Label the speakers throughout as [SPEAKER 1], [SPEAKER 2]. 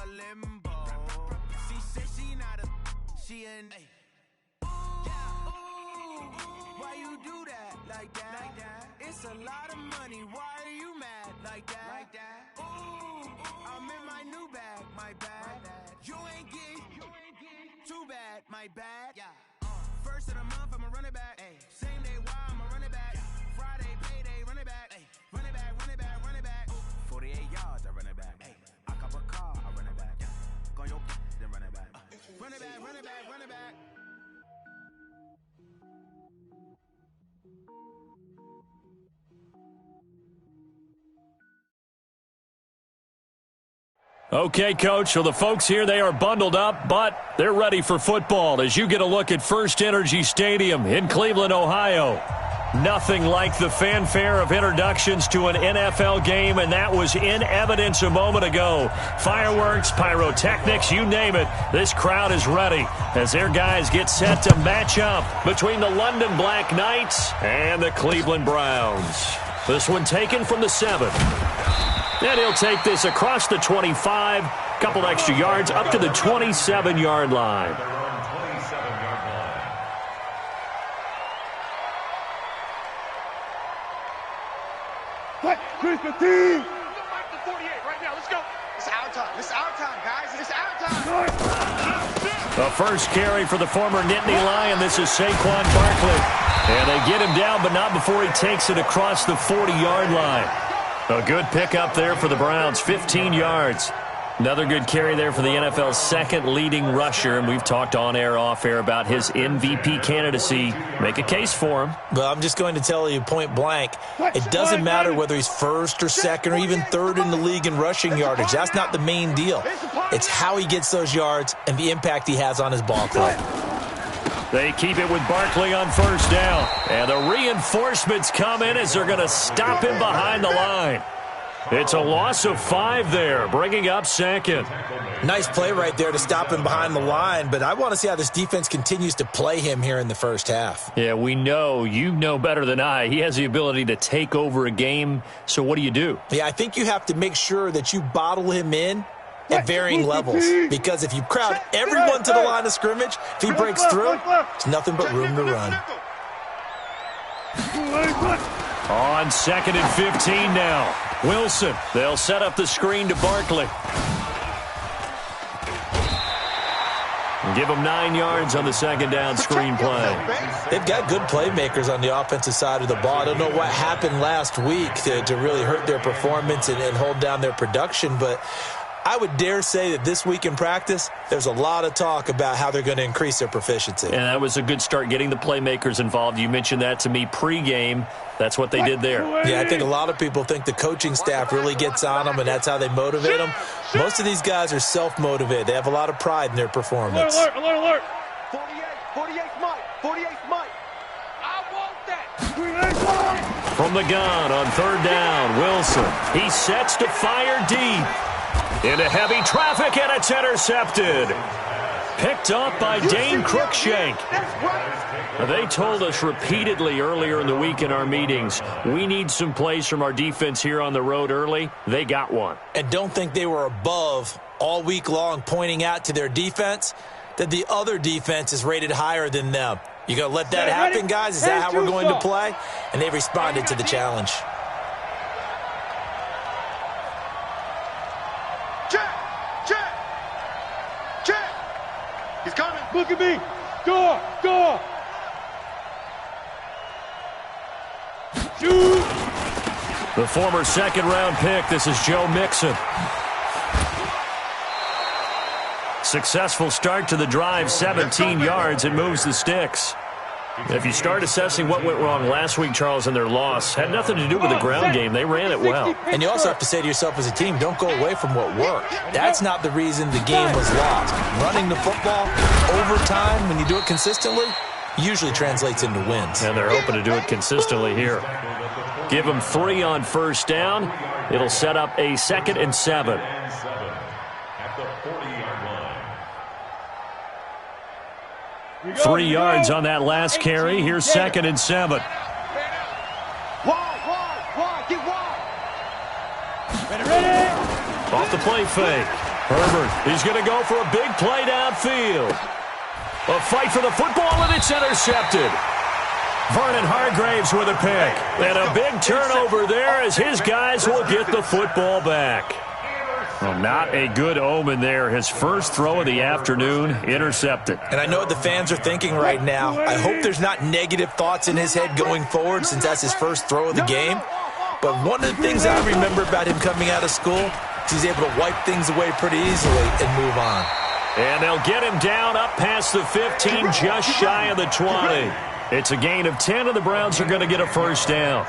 [SPEAKER 1] a limbo. She said she not a, she in. Why you do that like that? It's a lot of money. Why are you mad like that? Ooh, I'm in my new bag, my bad. You ain't get too bad, my bad. First of the month, I'ma run it back. Same day, why I'ma run it back. Friday, payday, run it back. Run it back, run it back, run it back. 48 yards, I run it back. I cop a car, I run it back. Go your then run it back. Run it back, run it back, run it back.
[SPEAKER 2] Okay, Coach, so the folks here, they are bundled up, but they're ready for football as you get a look at First Energy Stadium in Cleveland, Ohio. Nothing like the fanfare of introductions to an NFL game, and that was in evidence a moment ago. Fireworks, pyrotechnics, you name it. This crowd is ready as their guys get set to match up between the London Black Knights and the Cleveland Browns. This one taken from the 7. And he'll take this across the 25, couple extra yards up to the 27-yard line.
[SPEAKER 3] What? Chris, the team! Go back to 48 right now. Let's go. It's our time. It's our time, guys. It's our time.
[SPEAKER 2] The first carry for the former Nittany Lion. This is Saquon Barkley. And they get him down, but not before he takes it across the 40-yard line. A good pickup there for the Browns, 15 yards. Another good carry there for the NFL's second leading rusher, and we've talked on air, off air about his MVP candidacy. Make a case for him.
[SPEAKER 4] Well, I'm just going to tell you point blank, it doesn't matter whether he's first or second or even third in the league in rushing yardage. That's not the main deal. It's how he gets those yards and the impact he has on his ball club.
[SPEAKER 2] They keep it with Barkley on first down. And the reinforcements come in as they're going to stop him behind the line. It's a loss of 5 there, bringing up second.
[SPEAKER 4] Nice play right there to stop him behind the line, but I want to see how this defense continues to play him here in the first half.
[SPEAKER 2] Yeah, we know. You know better than I. He has the ability to take over a game, so what do you do?
[SPEAKER 4] Yeah, I think you have to make sure that you bottle him in at varying levels, because if you crowd everyone to the line of scrimmage, if he breaks through, there's nothing but room to run.
[SPEAKER 2] On 2nd and 15 now. Wilson, they'll set up the screen to Barkley. Give him 9 yards on the second down screen play.
[SPEAKER 4] They've got good playmakers on the offensive side of the ball. I don't know what happened last week to really hurt their performance and hold down their production, but I would dare say that this week in practice, there's a lot of talk about how they're going to increase their proficiency.
[SPEAKER 2] And that was a good start, getting the playmakers involved. You mentioned that to me pregame. That's what they did there.
[SPEAKER 4] Yeah, I think a lot of people think the coaching staff really gets on them, and that's how they motivate them. Most of these guys are self-motivated. They have a lot of pride in their performance.
[SPEAKER 3] Alert, alert, alert. 48 Mike. 48 Mike. I want that.
[SPEAKER 2] From the gun on third down, Wilson. He sets to fire deep. Into heavy traffic, and it's intercepted. Picked up by Dane Cruikshank. They told us repeatedly earlier in the week in our meetings, we need some plays from our defense here on the road early. They got one.
[SPEAKER 4] And don't think they were above all week long pointing out to their defense that the other defense is rated higher than them. You going to let that happen, guys? Is that how we're going to play? And they responded to the challenge.
[SPEAKER 3] He's coming. Look at me. Go. Shoot.
[SPEAKER 2] The former second-round pick, this is Joe Mixon. Successful start to the drive, 17 yards. It moves the sticks. If you start assessing what went wrong last week, Charles, in their loss, had nothing to do with the ground game. They ran it well.
[SPEAKER 4] And you also have to say to yourself as a team, don't go away from what worked. That's not the reason the game was lost. Running the football over time, when you do it consistently, usually translates into wins.
[SPEAKER 2] And they're hoping to do it consistently here. Give them 3 on first down. It'll set up a 2nd and 7. Three yards on that last carry. Here's 2nd and 7.
[SPEAKER 3] Wide, get wide.
[SPEAKER 2] Off the play fake. Herbert, he's going to go for a big play downfield. A fight for the football, and it's intercepted. Vernon Hargraves with a pick. And a big turnover there as his guys will get the football back. Well, not a good omen there. His first throw of the afternoon, intercepted.
[SPEAKER 4] And I know what the fans are thinking right now. I hope there's not negative thoughts in his head going forward since that's his first throw of the game. But one of the things I remember about him coming out of school is he's able to wipe things away pretty easily and move on.
[SPEAKER 2] And they'll get him down up past the 15, just shy of the 20. It's a gain of 10, and the Browns are going to get a first down.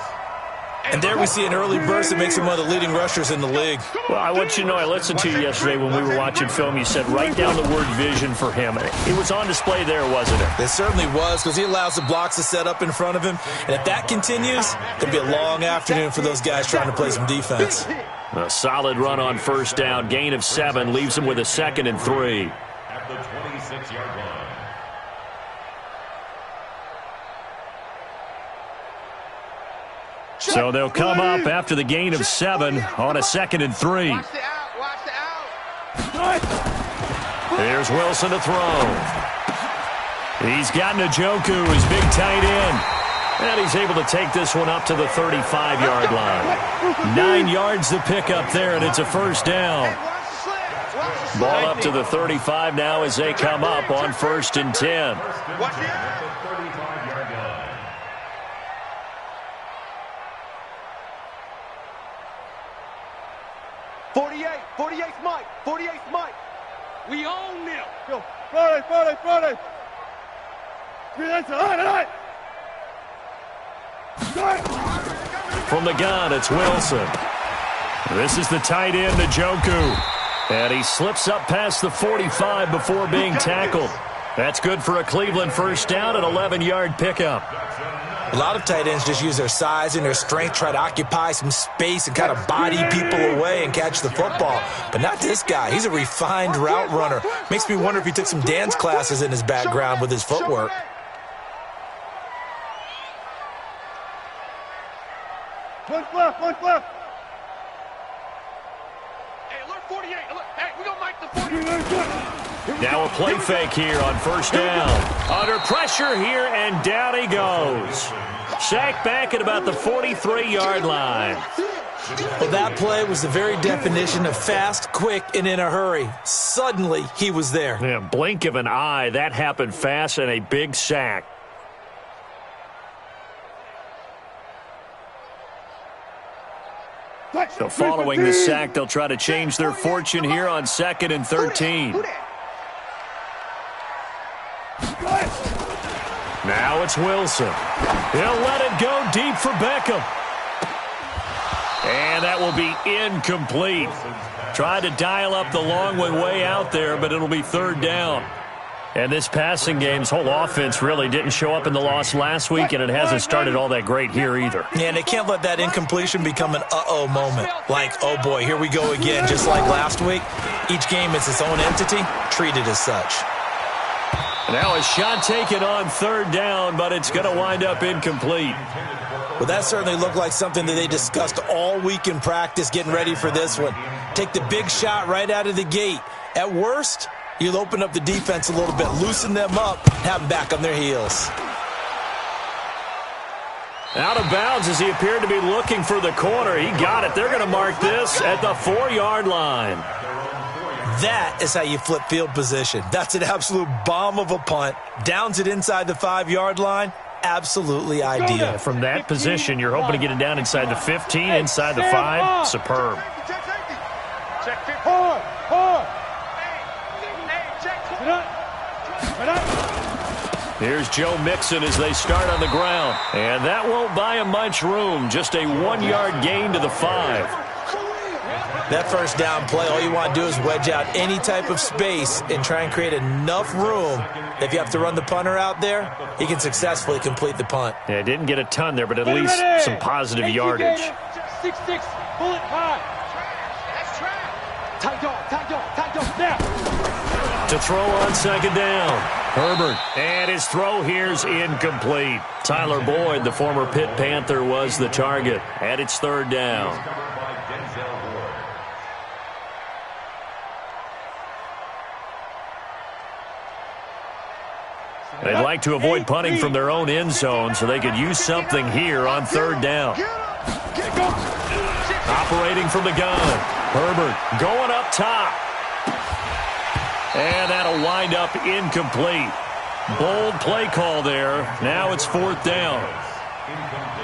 [SPEAKER 4] And there we see an early burst that makes him one of the leading rushers in the league.
[SPEAKER 2] Well, I want you to know, I listened to you yesterday when we were watching film. You said write down the word vision for him. It was on display there, wasn't it?
[SPEAKER 4] It certainly was, because he allows the blocks to set up in front of him. And if that continues, it's going to be a long afternoon for those guys trying to play some defense.
[SPEAKER 2] A solid run on first down. Gain of 7 leaves him with a 2nd and 3.
[SPEAKER 5] At the 26-yard line.
[SPEAKER 2] So they'll come up after the gain of 7 on a 2nd and 3.
[SPEAKER 3] Watch the out. Watch the out.
[SPEAKER 2] Here's Wilson to throw. He's got Njoku, his big tight end. And he's able to take this one up to the 35-yard line. 9 yards to pick up there, and it's a first down. Ball up to the 35 now as they come up on 1st and 10.
[SPEAKER 3] Watch the out. 48's Mike. 48's Mike. We own them.
[SPEAKER 6] Go. Friday.
[SPEAKER 2] From the gun, it's Wilson. This is the tight end, Njoku. And he slips up past the 45 before being tackled. That's good for a Cleveland first down, an 11-yard pickup.
[SPEAKER 4] A lot of tight ends just use their size and their strength, try to occupy some space and kind of body people away and catch the football. But not this guy. He's a refined route runner. Makes me wonder if he took some dance classes in his background with his footwork.
[SPEAKER 6] One left.
[SPEAKER 3] Hey, alert 48. Alert. Hey, we gonna make the 48.
[SPEAKER 2] Now a play fake here on first down. Under pressure here, and down he goes. Sacked back at about the 43-yard line.
[SPEAKER 4] Well, that play was the very definition of fast, quick, and in a hurry. Suddenly, he was there.
[SPEAKER 2] Yeah, blink of an eye, that happened fast, and a big sack. So following the sack, they'll try to change their fortune here on 2nd and 13. Now it's Wilson. He'll let it go deep for Beckham. And that will be incomplete. Tried to dial up the long way out there, but it'll be 3rd down. And this passing game's whole offense really didn't show up in the loss last week, and it hasn't started all that great here either.
[SPEAKER 4] Yeah, and they can't let that incompletion become an uh-oh moment. Like, oh boy, here we go again, just like last week. Each game is its own entity, treated as such.
[SPEAKER 2] Now a shot taken on 3rd down, but it's going to wind up incomplete.
[SPEAKER 4] Well, that certainly looked like something that they discussed all week in practice getting ready for this one. Take the big shot right out of the gate. At worst, you'll open up the defense a little bit, loosen them up, have them back on their heels.
[SPEAKER 2] Out of bounds as he appeared to be looking for the corner. He got it. They're going to mark this at the 4-yard line.
[SPEAKER 4] That is how you flip field position. That's an absolute bomb of a punt. Downs it inside the 5-yard line. Absolutely ideal.
[SPEAKER 2] From that position, you're hoping to get it down inside the 15, inside the 5. Superb.
[SPEAKER 3] Check 50.
[SPEAKER 6] Hard.
[SPEAKER 2] Here's Joe Mixon as they start on the ground. And that won't buy him much room. Just a 1-yard gain to the 5.
[SPEAKER 4] That first down play, all you want to do is wedge out any type of space and try and create enough room. If you have to run the punter out there, he can successfully complete the punt.
[SPEAKER 2] Yeah, didn't get a ton there, but at least some positive yardage.
[SPEAKER 6] 6-6, bullet high.
[SPEAKER 3] That's track.
[SPEAKER 6] Tight dog, now.
[SPEAKER 2] To throw on 2nd down. Herbert, and his throw here's incomplete. Tyler Boyd, the former Pitt Panther, was the target, and it's 3rd down. They'd like to avoid punting from their own end zone so they could use something here on third down. Operating from the gun. Herbert going up top. And that'll wind up incomplete. Bold play call there. Now it's fourth down.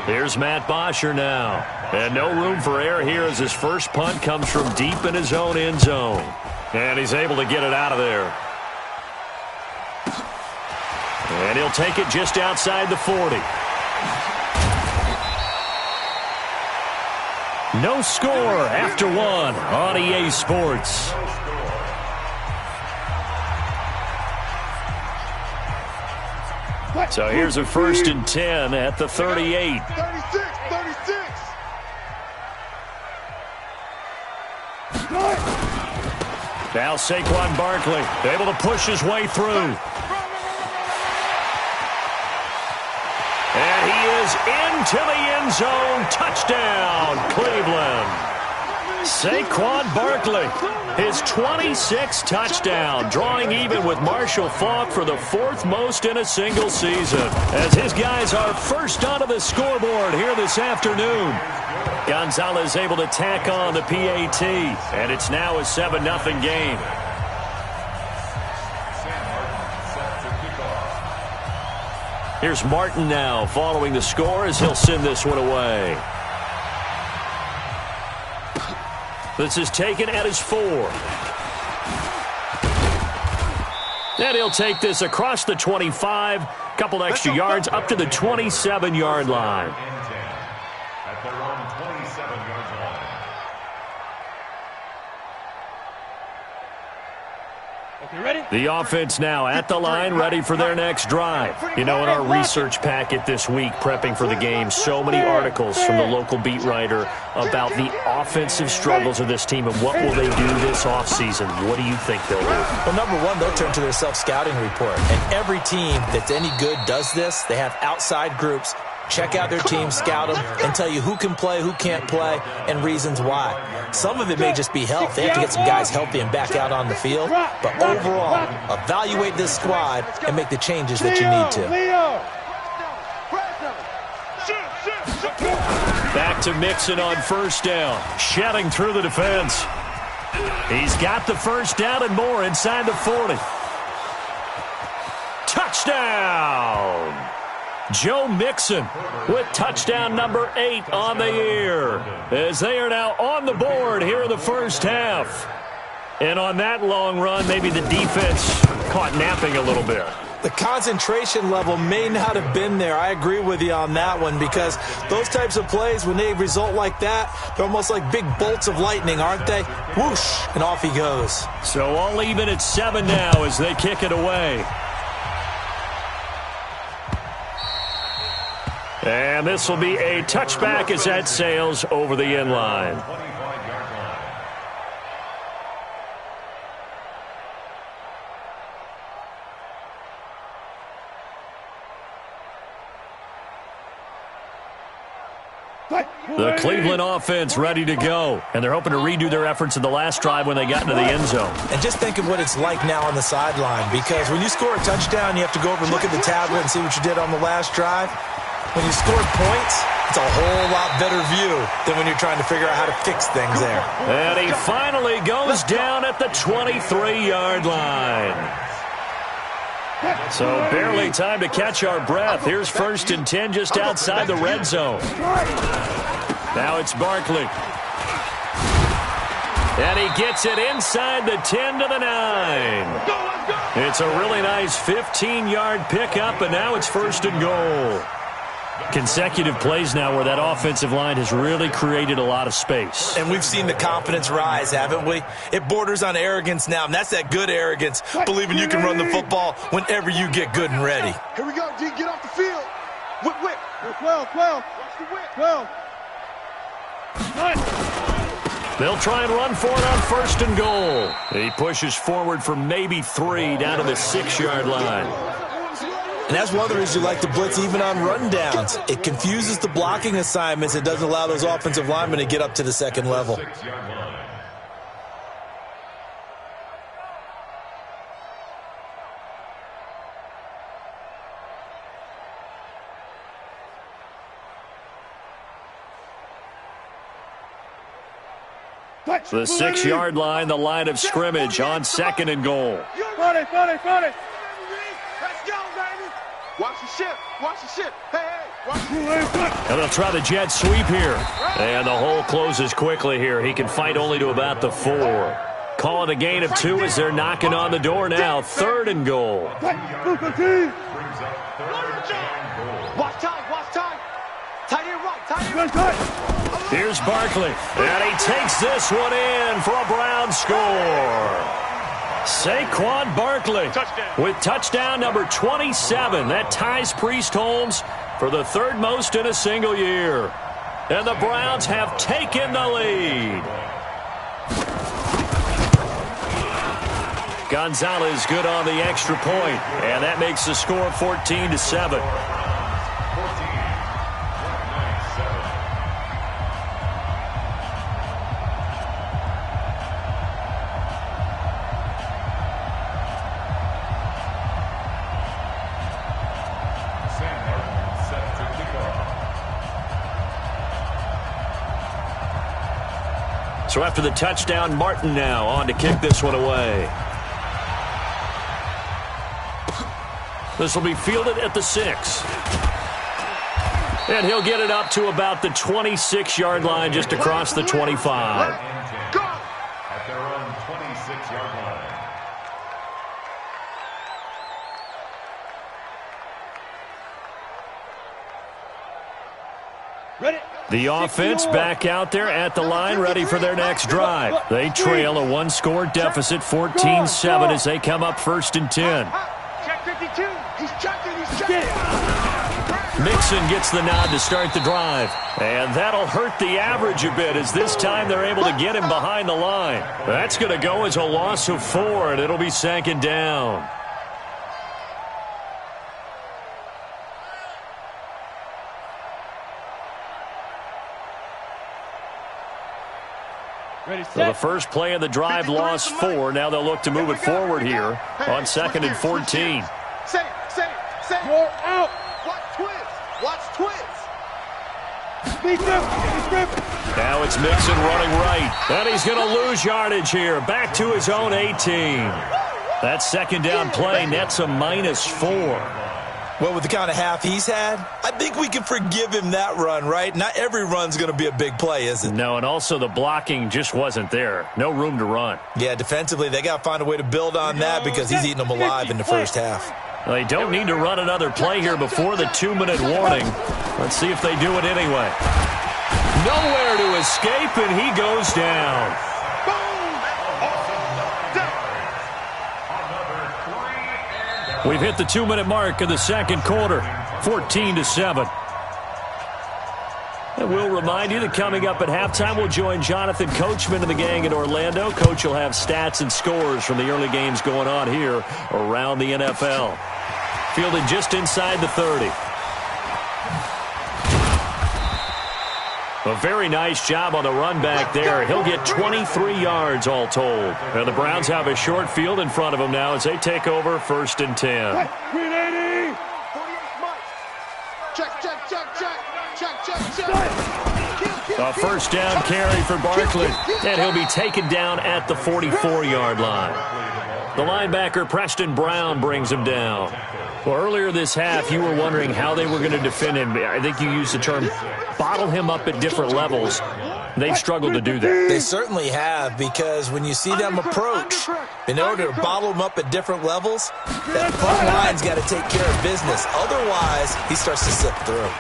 [SPEAKER 2] Here's Matt Bosher now. And no room for error here as his first punt comes from deep in his own end zone. And he's able to get it out of there. And he'll take it just outside the 40. No score after one on EA Sports. So here's a 1st and 10 at the 38.
[SPEAKER 3] 36.
[SPEAKER 2] Now Saquon Barkley able to push his way through. And he is into the end zone. Touchdown, Cleveland. Saquon Barkley, his 26th touchdown, drawing even with Marshall Faulk for the 4th most in a single season, as his guys are first onto the scoreboard here this afternoon. Gonzalez able to tack on the PAT, and it's now a 7-0 game. Here's Martin now following the score as he'll send this one away. This is taken at his 4. And he'll take this across the 25, couple extra yards up to the 27-yard line.
[SPEAKER 5] At their own 27-yard line.
[SPEAKER 6] Okay, ready?
[SPEAKER 2] The offense now at the line, ready for their next drive. You know, in our research packet this week, prepping for the game, so many articles from the local beat writer about the offensive struggles of this team and what will they do this offseason. What do you think they'll do?
[SPEAKER 4] Well, number one, they'll turn to their self-scouting report. And every team that's any good does this. They have outside groups. Check out their team, scout them, and tell you who can play, who can't play, and reasons why. Some of it may just be health. They have to get some guys healthy and back out on the field. But overall, evaluate this squad and make the changes that you need to.
[SPEAKER 2] Back to Mixon on first down, shedding through the defense. He's got the first down and more inside the 40. Touchdown! Joe Mixon with touchdown number 8 on the year, as they are now on the board here in the first half. And on that long run, maybe the defense caught napping a little bit.
[SPEAKER 4] The concentration level may not have been there. I agree with you on that one, because those types of plays, when they result like that, they're almost like big bolts of lightning, aren't they? Whoosh, and off he goes.
[SPEAKER 2] So all even at 7 now as they kick it away. And this will be a touchback as that sails over the end line.
[SPEAKER 5] 25-yard line.
[SPEAKER 2] The Cleveland offense ready to go, and they're hoping to redo their efforts in the last drive when they got into the end zone.
[SPEAKER 4] And just think of what it's like now on the sideline, because when you score a touchdown, you have to go over and look at the tablet and see what you did on the last drive. When you scored points, it's a whole lot better view than when you're trying to figure out how to fix things there.
[SPEAKER 2] And he finally goes down at the 23-yard line. So barely time to catch our breath. Here's 1st and 10 just outside the red zone. Now it's Barkley. And he gets it inside the 10 to the 9. It's a really nice 15-yard pickup, and now it's 1st and goal. Consecutive plays now where that offensive line has really created a lot of space.
[SPEAKER 4] And we've seen the confidence rise, haven't we? It borders on arrogance now, and that's that good arrogance, believing you can run the football whenever you get good and ready.
[SPEAKER 3] Here we go, D. Get off the field. Whip.
[SPEAKER 6] 12. Watch the whip. 12.
[SPEAKER 2] They'll try and run for it on 1st and goal. He pushes forward for maybe 3 down to the 6-yard line.
[SPEAKER 4] And that's one of the reasons you like to blitz even on rundowns. It confuses the blocking assignments. It doesn't allow those offensive linemen to get up to the second level.
[SPEAKER 5] 6-yard line.
[SPEAKER 2] The 6-yard line, the line of scrimmage on 2nd and goal.
[SPEAKER 6] Front it.
[SPEAKER 3] Let's go, baby. Watch the ship. Watch the ship. Hey, watch the ship.
[SPEAKER 2] And they'll try the jet sweep here. And the hole closes quickly here. He can fight only to about the 4. Calling a gain of 2 as they're knocking on the door now. 3rd and goal.
[SPEAKER 3] Watch time. Tight end right.
[SPEAKER 2] Here's Barkley. And he takes this one in for a Brown score. Saquon Barkley with touchdown number 27. That ties Priest Holmes for the 3rd most in a single year. And the Browns have taken the lead. Gonzalez good on the extra point, and that makes the score 14-7. So after the touchdown, Martin now on to kick this one away. This will be fielded at the 6. And he'll get it up to about the 26-yard line, just across the 25.
[SPEAKER 5] At their own 26-yard line.
[SPEAKER 6] Ready?
[SPEAKER 2] The offense back out there at the line, ready for their next drive. They trail a 1-score deficit, 14-7, as they come up 1st and 10.
[SPEAKER 3] Check 52. He's checking.
[SPEAKER 2] Mixon gets the nod to start the drive. And that'll hurt the average a bit, as this time they're able to get him behind the line. That's going to go as a loss of 4, and it'll be 2nd down. So the first play of the drive lost 4. Now they'll look to move it forward here on 2nd and 14.
[SPEAKER 3] Say it.
[SPEAKER 6] More out.
[SPEAKER 3] Watch twist.
[SPEAKER 2] Now it's Mixon running right. And he's going to lose yardage here. Back to his own 18. That 2nd down play nets a -4.
[SPEAKER 4] Well, with the kind of half he's had, I think we can forgive him that run, right? Not every run's going to be a big play, is it?
[SPEAKER 2] No, and also the blocking just wasn't there. No room to run.
[SPEAKER 4] Yeah, defensively, they got to find a way to build on that because he's eating them alive in the first half.
[SPEAKER 2] Well, they don't need to run another play here before the 2-minute warning. Let's see if they do it anyway. Nowhere to escape, and he goes down. We've hit the 2-minute mark of the 2nd quarter, 14-7. And we'll remind you that coming up at halftime, we'll join Jonathan Coachman and the gang in Orlando. Coach will have stats and scores from the early games going on here around the NFL. Fielded just inside the 30. A very nice job on the run back there. He'll get 23 yards all told. And the Browns have a short field in front of them now as they take over 1st and 10.
[SPEAKER 6] 380.
[SPEAKER 3] Check.
[SPEAKER 2] A 1st down carry for Barkley. And he'll be taken down at the 44-yard line. The linebacker, Preston Brown, brings him down. Well, earlier this half, you were wondering how they were going to defend him. I think you used the term bottle him up at different levels. They've struggled to do that.
[SPEAKER 4] They certainly have, because when you see them approach, in order to bottle him up at different levels, that front line's got to take care of business. Otherwise, he starts to slip through.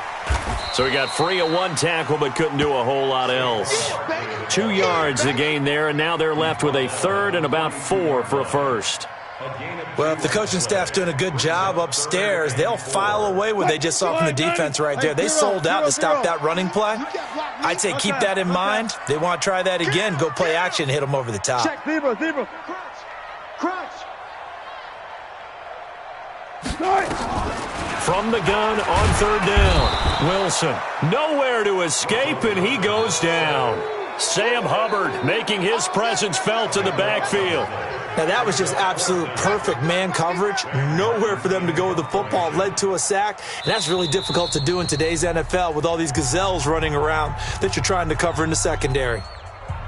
[SPEAKER 2] So he got free of 1 tackle but couldn't do a whole lot else. 2 yards the gain there, and now they're left with a 3rd and about 4 for a 1st.
[SPEAKER 4] Well, if the coaching staff's doing a good job upstairs, they'll file away what they just saw from the defense right there. They sold out to stop that running play. I'd say keep that in mind. They want to try that again, go play action, hit them over the top.
[SPEAKER 6] Check, zebra.
[SPEAKER 3] Crunch.
[SPEAKER 2] From the gun on 3rd down. Wilson, nowhere to escape, and he goes down. Sam Hubbard making his presence felt in the backfield.
[SPEAKER 4] Now, that was just absolute perfect man coverage. Nowhere for them to go with the football. Led to a sack, and that's really difficult to do in today's NFL with all these gazelles running around that you're trying to cover in the secondary.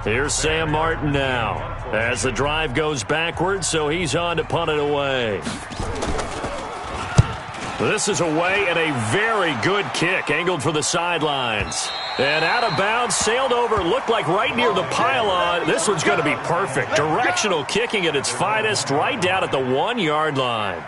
[SPEAKER 2] Here's Sam Martin now as the drive goes backwards, so he's on to punt it away. This is away and a very good kick, angled for the sidelines. And out of bounds, sailed over, looked like right near the pylon. This one's going to be perfect. Directional kicking at its finest, right down at the 1-yard line.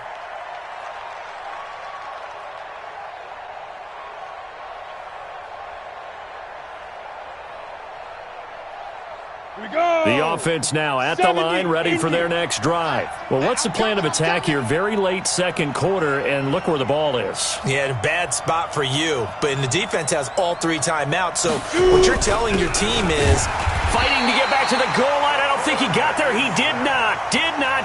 [SPEAKER 2] The offense now at the line, ready for their next drive. Well, what's the plan of attack here? Very late second quarter, and look where the ball is.
[SPEAKER 4] Yeah, a bad spot for you. But the defense has all 3 timeouts, so what you're telling your team is...
[SPEAKER 2] Fighting to get back to the goal line. I don't think he got there. He did not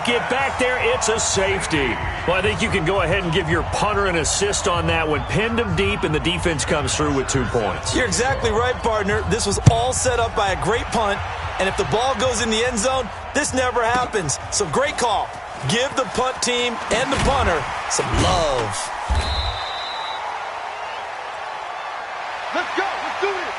[SPEAKER 2] get back there. It's a safety. Well, I think you can go ahead and give your punter an assist on that one. Pinned him deep, and the defense comes through with 2 points.
[SPEAKER 4] You're exactly right, partner. This was all set up by a great punt. And if the ball goes in the end zone, this never happens. So great call. Give the punt team and the punter some love.
[SPEAKER 6] Let's go. Let's do this.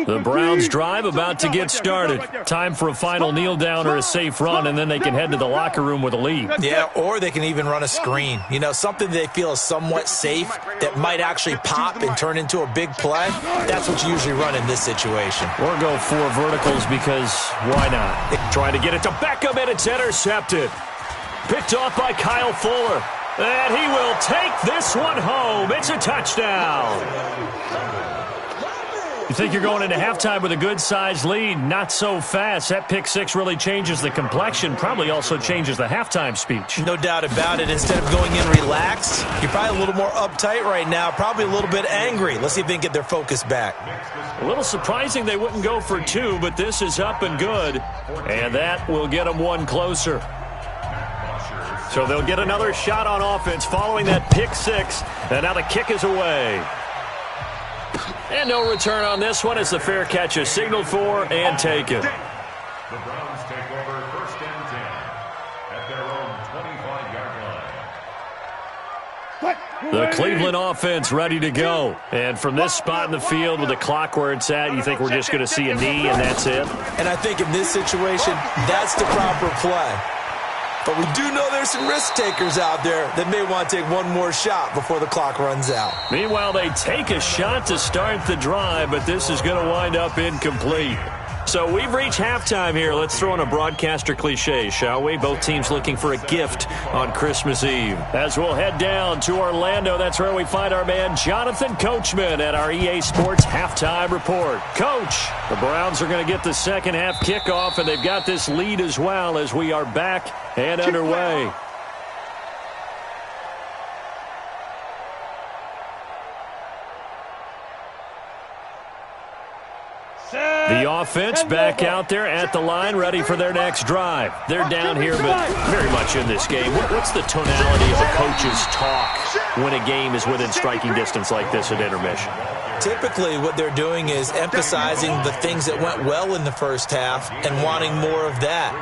[SPEAKER 2] The Browns drive about to get started. Time for a final kneel down or a safe run, and then they can head to the locker room with a lead.
[SPEAKER 4] Yeah, or they can even run a screen. You know, something they feel is somewhat safe that might actually pop and turn into a big play. That's what you usually run in this situation.
[SPEAKER 2] Or go 4 verticals because why not? Trying to get it to Beckham, and it's intercepted. Picked off by Kyle Fuller. And he will take this one home. It's a touchdown. You think you're going into halftime with a good-sized lead. Not so fast. That pick 6 really changes the complexion, probably also changes the halftime speech.
[SPEAKER 4] No doubt about it. Instead of going in relaxed, you're probably a little more uptight right now, probably a little bit angry. Let's see if they can get their focus back.
[SPEAKER 2] A little surprising they wouldn't go for 2, but this is up and good, and that will get them 1 closer. So they'll get another shot on offense following that pick 6, and now the kick is away. And no return on this one as the fair catch is signaled for and taken.
[SPEAKER 5] The Browns take over 1st and 10 at their own 25-yard line.
[SPEAKER 2] The Cleveland offense ready to go. And from this spot in the field with the clock where it's at, you think we're just going to see a knee and that's it?
[SPEAKER 4] And I think in this situation, that's the proper play. But we do know there's some risk takers out there that may want to take one more shot before the clock runs out.
[SPEAKER 2] Meanwhile, they take a shot to start the drive, but this is going to wind up incomplete. So we've reached halftime here. Let's throw in a broadcaster cliche, shall we? Both teams looking for a gift on Christmas Eve. As we'll head down to Orlando, that's where we find our man Jonathan Coachman at our EA Sports Halftime Report. Coach, the Browns are going to get the second half kickoff, and they've got this lead as well as we are back and underway. The offense back out there at the line, ready for their next drive. They're down here, but very much in this game. What's the tonality of the coach's talk when a game is within striking distance like this at intermission?
[SPEAKER 4] Typically, what they're doing is emphasizing the things that went well in the first half and wanting more of that.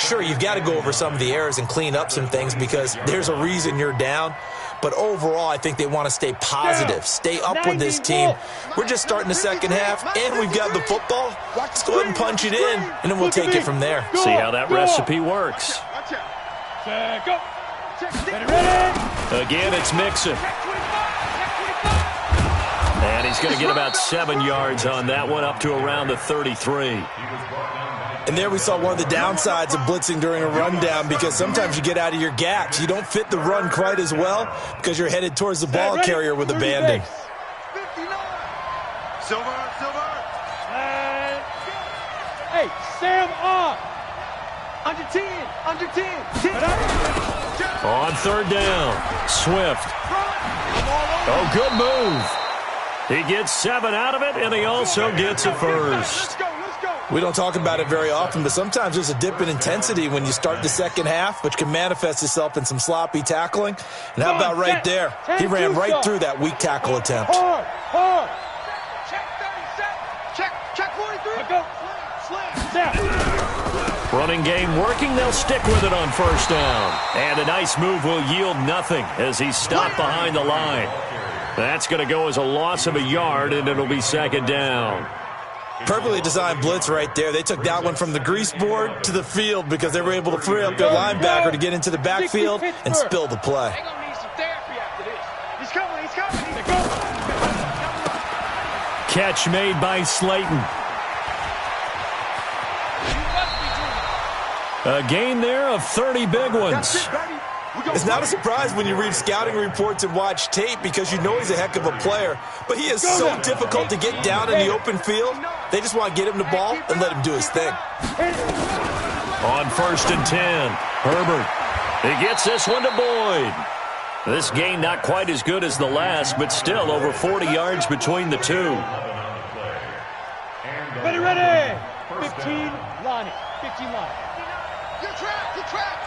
[SPEAKER 4] Sure, you've got to go over some of the errors and clean up some things because there's a reason you're down. But overall, I think they want to stay positive, stay up with this team. We're just starting the second half, and we've got the football. Let's go ahead and punch it in, and then we'll take it from there.
[SPEAKER 2] See how that recipe works. Again, it's Mixon. And he's going to get about 7 yards on that one, up to around the 33.
[SPEAKER 4] And there we saw one of the downsides of blitzing during a rundown because sometimes you get out of your gaps. You don't fit the run quite as well because you're headed towards the ball carrier with abandon.
[SPEAKER 3] Silver.
[SPEAKER 6] Hey, Sam on.
[SPEAKER 3] Under 10.
[SPEAKER 2] On 3rd down, Swift. Oh, good move. He gets 7 out of it, and he also gets a first.
[SPEAKER 4] We don't talk about it very often, but sometimes there's a dip in intensity when you start the second half, which can manifest itself in some sloppy tackling. And how about right there? He ran right through that weak tackle attempt.
[SPEAKER 6] Hard. Check 43.
[SPEAKER 2] Running game working. They'll stick with it on first down. And a nice move will yield nothing as he's stopped behind the line. That's going to go as a loss of a yard, and it'll be second down.
[SPEAKER 4] Perfectly designed blitz right there. They took that one from the grease board to the field because they were able to free up their linebacker to get into the backfield and spill the play.
[SPEAKER 3] They're going to need some therapy after this. He's coming, he's coming.
[SPEAKER 2] Catch made by Slayton. A gain there of 30 big ones.
[SPEAKER 4] It's not a surprise when you read scouting reports and watch tape because you know he's a heck of a player. But he is so difficult to get down in the open field. They just want to get him the ball and let him do his thing.
[SPEAKER 2] On first and 10, Herbert. He gets this one to Boyd. This gain not quite as good as the last, but still over 40 yards between the two.
[SPEAKER 6] Ready, ready. 15, Lonnie. 15, Lonnie.
[SPEAKER 3] You're trapped, you're trapped.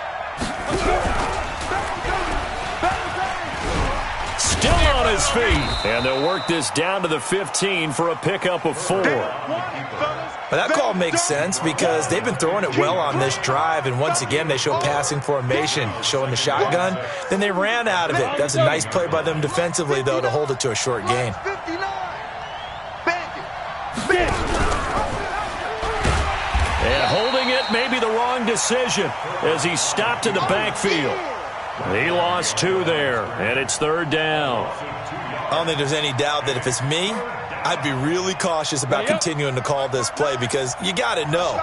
[SPEAKER 2] Still on his feet. And they'll work this down to the 15 for a pickup of 4.
[SPEAKER 4] But that call makes sense because they've been throwing it well on this drive, and once again they show passing formation, showing the shotgun. Then they ran out of it. That's a nice play by them defensively, though, to hold it to a short gain.
[SPEAKER 2] And holding it may be the wrong decision as he stopped in the backfield. He lost 2 there, and it's third down.
[SPEAKER 4] I don't think there's any doubt that if it's me, I'd be really cautious about continuing to call this play because you got to know,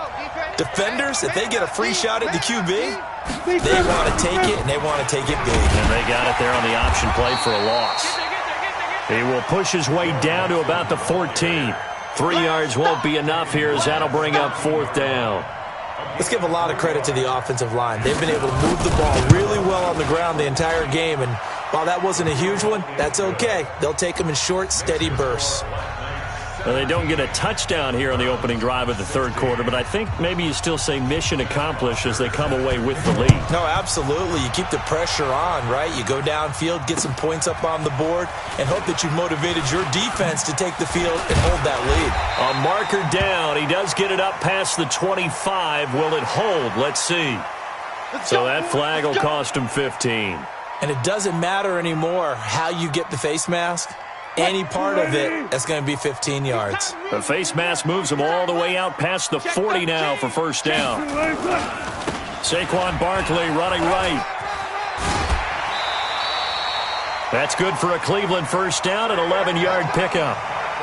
[SPEAKER 4] defenders, if they get a free shot at the QB, they want to take it, and they want to take it big.
[SPEAKER 2] And they got it there on the option play for a loss. He will push his way down to about the 14. 3 yards won't be enough here as that'll bring up fourth down.
[SPEAKER 4] Let's give a lot of credit to the offensive line. They've been able to move the ball really well on the ground the entire game, and while that wasn't a huge one, that's okay. They'll take them in short, steady bursts.
[SPEAKER 2] Well, they don't get a touchdown here on the opening drive of the third quarter, but I think maybe you still say mission accomplished as they come away with the lead.
[SPEAKER 4] No, absolutely. You keep the pressure on, right? You go downfield, get some points up on the board, and hope that you've motivated your defense to take the field and hold that lead.
[SPEAKER 2] A marker down. He does get it up past the 25. Will it hold? Let's see. So that flag will cost him 15.
[SPEAKER 4] And it doesn't matter anymore how you get the face mask. Any part of it, that's going to be 15 yards.
[SPEAKER 2] The face mask moves him all the way out past the 40 now for first down. Saquon Barkley running right. That's good for a Cleveland first down, an 11-yard pickup.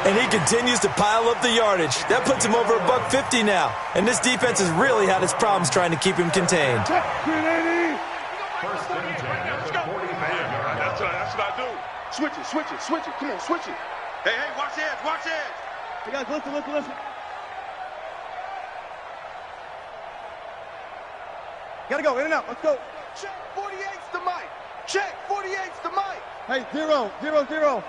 [SPEAKER 4] And he continues to pile up the yardage. That puts him over $150 now. And this defense has really had its problems trying to keep him contained.
[SPEAKER 5] First and 10 at the 45.
[SPEAKER 3] That's what I do. Switch it, switch it, switch it. Come on, switch it. Hey, hey, watch the edge, watch the edge.
[SPEAKER 6] Hey, guys, listen. Gotta go, in and out, let's go.
[SPEAKER 3] Check 48's the mic. Check 48's the mic.
[SPEAKER 6] Hey, 0, 0, 0.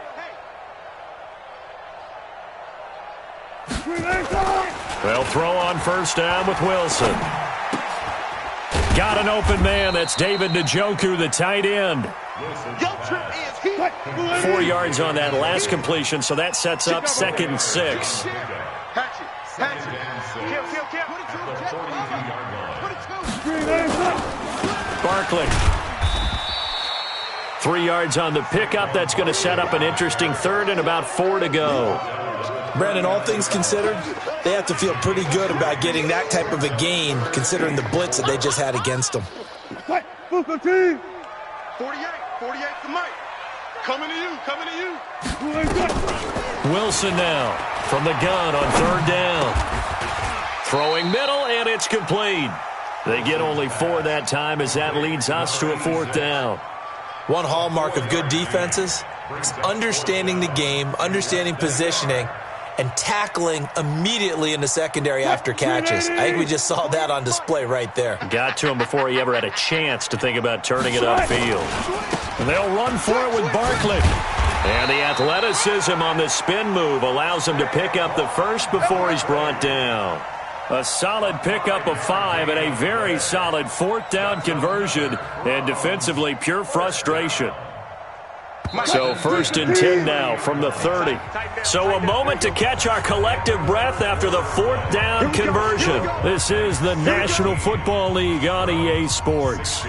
[SPEAKER 2] They'll throw on first down with Wilson. Got an open man. That's David Njoku, the tight end.
[SPEAKER 3] Your trip is here.
[SPEAKER 2] 4 yards on that last completion, so that sets up second and 6.
[SPEAKER 3] Hatch it. Kill.
[SPEAKER 2] Barkley. 3 yards on the pickup. That's going to set up an interesting third and about 4 to go.
[SPEAKER 4] Brandon, all things considered, they have to feel pretty good about getting that type of a gain considering the blitz that they just had against them.
[SPEAKER 3] 48 the mic. Coming to you.
[SPEAKER 2] Wilson now from the gun on third down. Throwing middle, and it's complete. They get only 4 that time as that leads us to a fourth down.
[SPEAKER 4] One hallmark of good defenses is understanding the game, understanding positioning, and tackling immediately in the secondary after catches. I think we just saw that on display right there.
[SPEAKER 2] Got to him before he ever had a chance to think about turning it upfield. And they'll run for it with Barkley. And the athleticism on the spin move allows him to pick up the first before he's brought down. A solid pickup of 5 and a very solid fourth down conversion, and defensively pure frustration. So 1st and 10 now from the 30. So a moment to catch our collective breath after the 4th down conversion. This is the National Football League on EA Sports.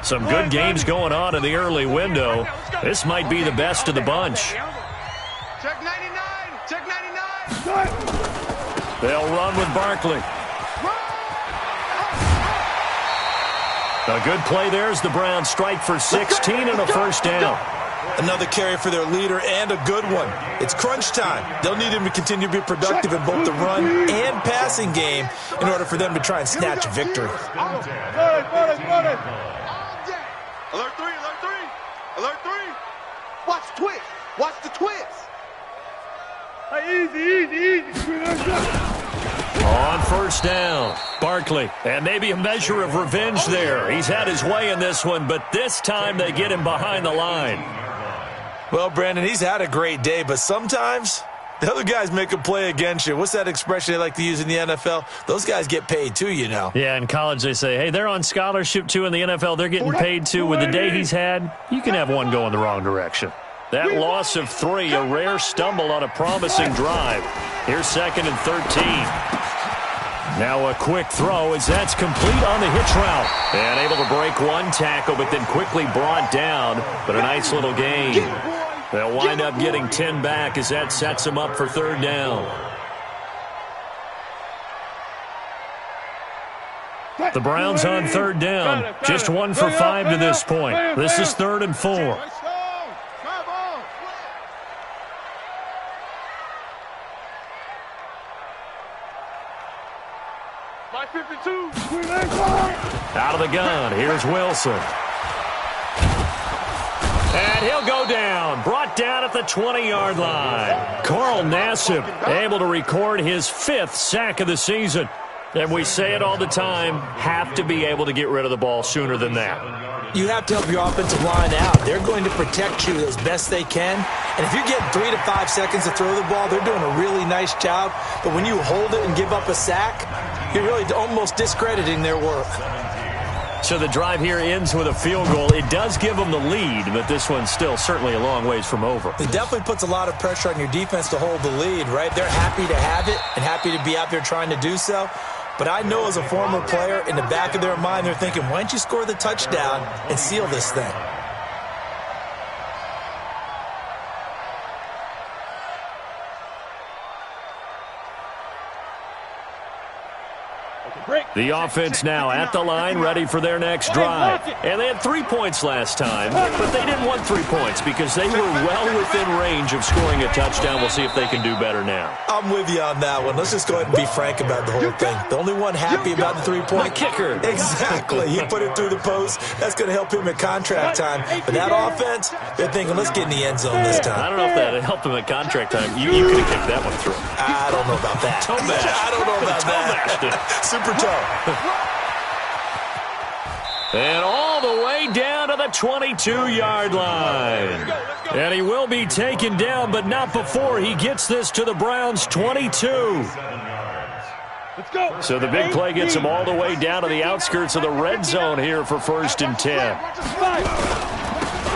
[SPEAKER 2] Some good games going on in the early window. This might be the best of the bunch.
[SPEAKER 3] Check 99. Check 99.
[SPEAKER 2] They'll run with Barkley. A good play there as the Browns strike for 16 and a 1st down.
[SPEAKER 4] Another carry for their leader and a good one. It's crunch time. They'll need him to continue to be productive in both the run and passing game in order for them to try and snatch a victory.
[SPEAKER 3] Alert 3, alert 3, alert 3. Watch the twist. Watch the twist.
[SPEAKER 6] Easy.
[SPEAKER 2] On 1st down, Barkley. And maybe a measure of revenge there. He's had his way in this one, but this time they get him behind the line.
[SPEAKER 4] Well, Brandon, he's had a great day, but sometimes the other guys make a play against you. What's that expression they like to use in the NFL? Those guys get paid too, you know.
[SPEAKER 2] Yeah, in college they say, hey, they're on scholarship too. In the NFL, they're getting paid too. With the day he's had, you can have one go in the wrong direction. That loss of 3, a rare stumble on a promising drive. Here's 2nd and 13. Now a quick throw as that's complete on the hitch route. And able to break one tackle, but then quickly brought down. But a nice little gain. They'll wind up getting 10 back as that sets them up for 3rd down. The Browns on 3rd down. Just 1 for 5 to this point. This is 3rd and 4. Out of the gun, here's Wilson. And he'll go down, brought down at the 20-yard line. Carl Nassib able to record his 5th sack of the season. And we say it all the time, have to be able to get rid of the ball sooner than that.
[SPEAKER 4] You have to help your offensive line out. They're going to protect you as best they can. And if you're getting 3 to 5 seconds to throw the ball, they're doing a really nice job. But when you hold it and give up a sack, you're really almost discrediting their work.
[SPEAKER 2] So the drive here ends with a field goal. It does give them the lead, but this one's still certainly a long ways from over.
[SPEAKER 4] It definitely puts a lot of pressure on your defense to hold the lead, right? They're happy to have it and happy to be out there trying to do so. But I know as a former player, in the back of their mind, they're thinking, why don't you score the touchdown and seal this thing?
[SPEAKER 2] The offense now at the line, ready for their next drive. And they had 3 points last time, but they didn't want 3 points because they were well within range of scoring a touchdown. We'll see if they can do better now.
[SPEAKER 4] I'm with you on that one. Let's just go ahead and be frank about the whole thing. The only one happy about the 3-point
[SPEAKER 2] kicker.
[SPEAKER 4] Exactly. He put it through the post. That's going to help him at contract time. But that offense, they're thinking, let's get in the end zone this time.
[SPEAKER 2] I don't know if that helped him at contract time. You could have kicked that one through.
[SPEAKER 4] I don't know about that.
[SPEAKER 2] Toe bashed.
[SPEAKER 4] I don't know about that. Super toe.
[SPEAKER 2] And all the way down to the 22-yard line. And he will be taken down, but not before he gets this to the Browns' 22.
[SPEAKER 6] Let's go.
[SPEAKER 2] So the big play gets him all the way down to the outskirts of the red zone here for 1st and 10.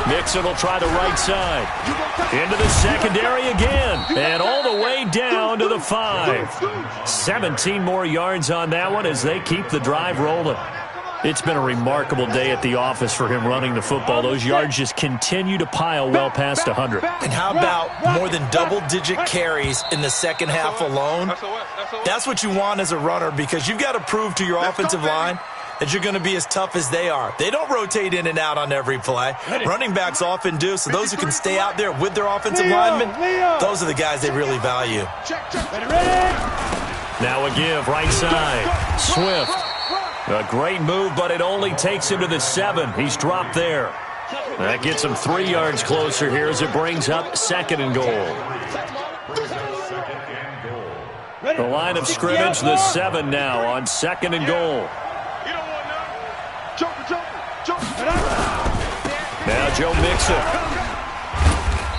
[SPEAKER 2] Mixon will try the right side. Into the secondary again. And all the way down to the 5. 17 more yards on that one as they keep the drive rolling. It's been a remarkable day at the office for him running the football. Those yards just continue to pile well past 100.
[SPEAKER 4] And how about more than double-digit carries in the second half alone? That's what you want as a runner because you've got to prove to your offensive line that you're going to be as tough as they are. They don't rotate in and out on every play. Running backs often do, so those who can stay out there with their offensive linemen, those are the guys they really value.
[SPEAKER 2] Now a give, right side. Swift. A great move, but it only takes him to the 7. He's dropped there. That gets him 3 yards closer here as it brings up 2nd and goal. The line of scrimmage, the 7 now on 2nd and goal. Now Joe Mixon.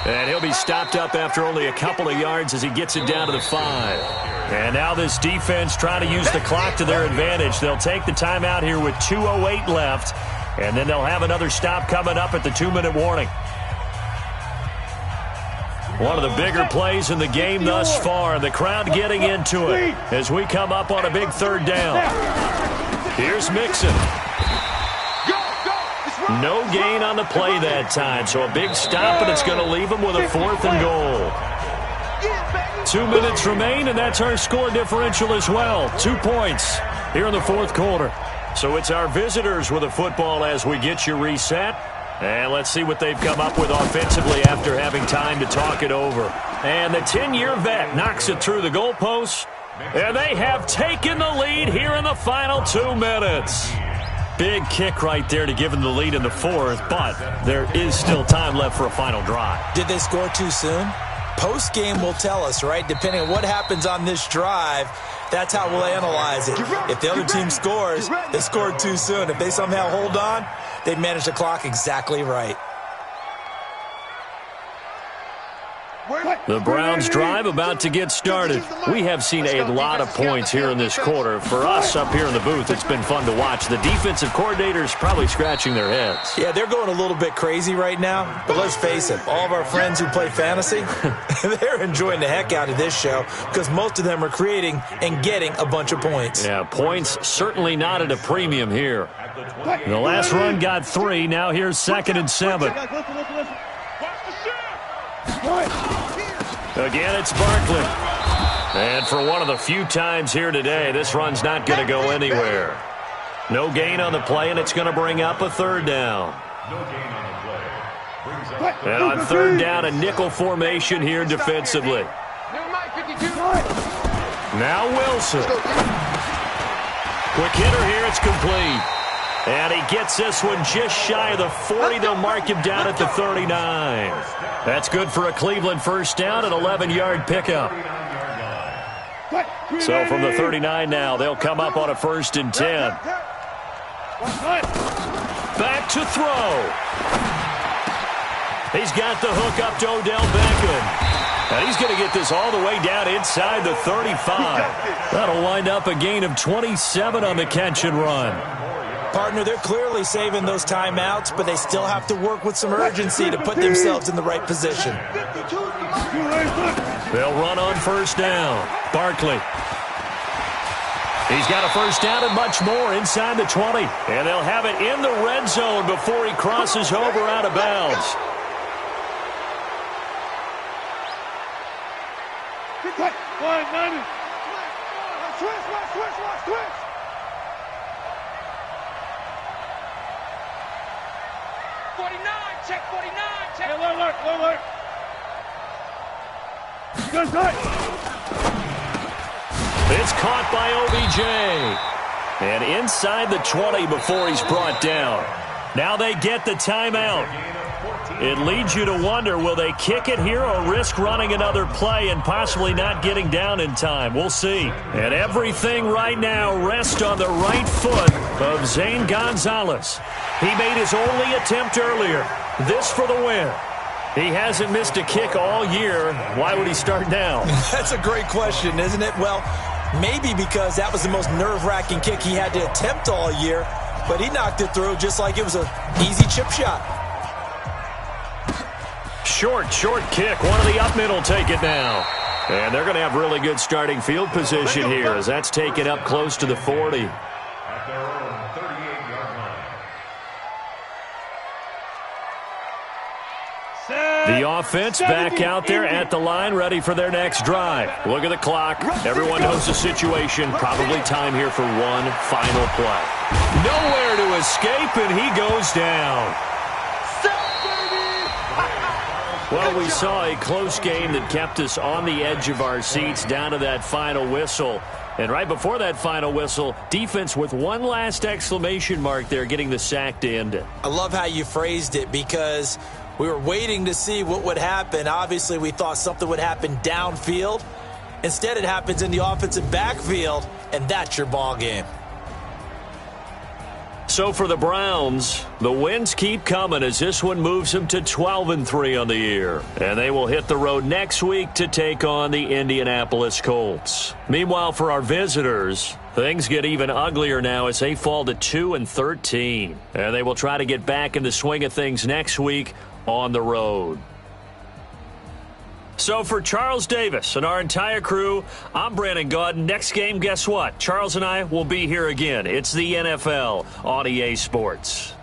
[SPEAKER 2] And he'll be stopped up after only a couple of yards as he gets it down to the 5. And now this defense trying to use the clock to their advantage. They'll take the timeout here with 2:08 left. And then they'll have another stop coming up at the 2-minute warning. One of the bigger plays in the game thus far, and the crowd getting into it as we come up on a big third down. Here's Mixon. No gain on the play that time, so a big stop, and it's going to leave them with a 4th and goal. 2 minutes remain, and that's our score differential as well. 2 points here in the fourth quarter. So it's our visitors with the football as we get you reset. And let's see what they've come up with offensively after having time to talk it over. And the 10-year vet knocks it through the goalposts. And they have taken the lead here in the final 2 minutes. Big kick right there to give them the lead in the fourth, but there is still time left for a final drive.
[SPEAKER 4] Did they score too soon? Post-game will tell us, right? Depending on what happens on this drive, that's how we'll analyze it. If the other team scores, they scored too soon. If they somehow hold on, they managed the clock exactly right.
[SPEAKER 2] The Browns drive about to get started. We have seen a lot of points here in this quarter. For us up here in the booth, it's been fun to watch. The defensive coordinators probably scratching their heads.
[SPEAKER 4] Yeah, they're going a little bit crazy right now. But let's face it, all of our friends who play fantasy, they're enjoying the heck out of this show because most of them are creating and getting a bunch of points.
[SPEAKER 2] Yeah, points certainly not at a premium here. The last run got 3. Now here's 2nd and 7. Again, it's Barkley. And for one of the few times here today, this run's not going to go anywhere. No gain on the play, and it's going to bring up a 3rd down. And on 3rd down, a nickel formation here defensively. Now Wilson. Quick hitter here, it's complete. And he gets this one just shy of the 40. They'll mark him down at the 39. That's good for a Cleveland first down, an 11-yard pickup. So from the 39 now, they'll come up on a 1st and 10. Back to throw. He's got the hook up to Odell Beckham. And he's going to get this all the way down inside the 35. That'll wind up a gain of 27 on the catch and run.
[SPEAKER 4] Partner, they're clearly saving those timeouts, but they still have to work with some urgency to put themselves in the right position.
[SPEAKER 2] They'll run on 1st down. Barkley. He's got a 1st down and much more inside the 20. And they'll have it in the red zone before he crosses over out of bounds.
[SPEAKER 3] Switch. 49, check 49, check. Hey, alert. Good night.
[SPEAKER 2] It's caught by OBJ. And inside the 20 before he's brought down. Now they get the timeout. It leads you to wonder, will they kick it here or risk running another play and possibly not getting down in time? We'll see. And everything right now rests on the right foot of Zane Gonzalez. He made his only attempt earlier. This for the win. He hasn't missed a kick all year. Why would he start now?
[SPEAKER 4] That's a great question, isn't it? Well, maybe because that was the most nerve-wracking kick he had to attempt all year, but he knocked it through just like it was an easy chip shot.
[SPEAKER 2] Short kick. One of the up middle take it now. And they're going to have really good starting field position here as that's taken up close to the 40.
[SPEAKER 5] At their own 38-yard line.
[SPEAKER 2] The offense back out there at the line, ready for their next drive. Look at the clock. Everyone knows the situation. Probably time here for one final play. Nowhere to escape, and he goes down. Well, we saw a close game that kept us on the edge of our seats down to that final whistle. And right before that final whistle, defense with one last exclamation mark there, getting the sack to end it.
[SPEAKER 4] I love how you phrased it because we were waiting to see what would happen. Obviously, we thought something would happen downfield. Instead, it happens in the offensive backfield, and that's your ball game.
[SPEAKER 2] So for the Browns, the wins keep coming as this one moves them to 12-3 on the year. And they will hit the road next week to take on the Indianapolis Colts. Meanwhile, for our visitors, Things get even uglier now as they fall to 2-13. And they will try to get back in the swing of things next week on the road. So for Charles Davis and our entire crew, I'm Brandon Gaudin. Next game, guess what? Charles and I will be here again. It's the NFL on EA Sports.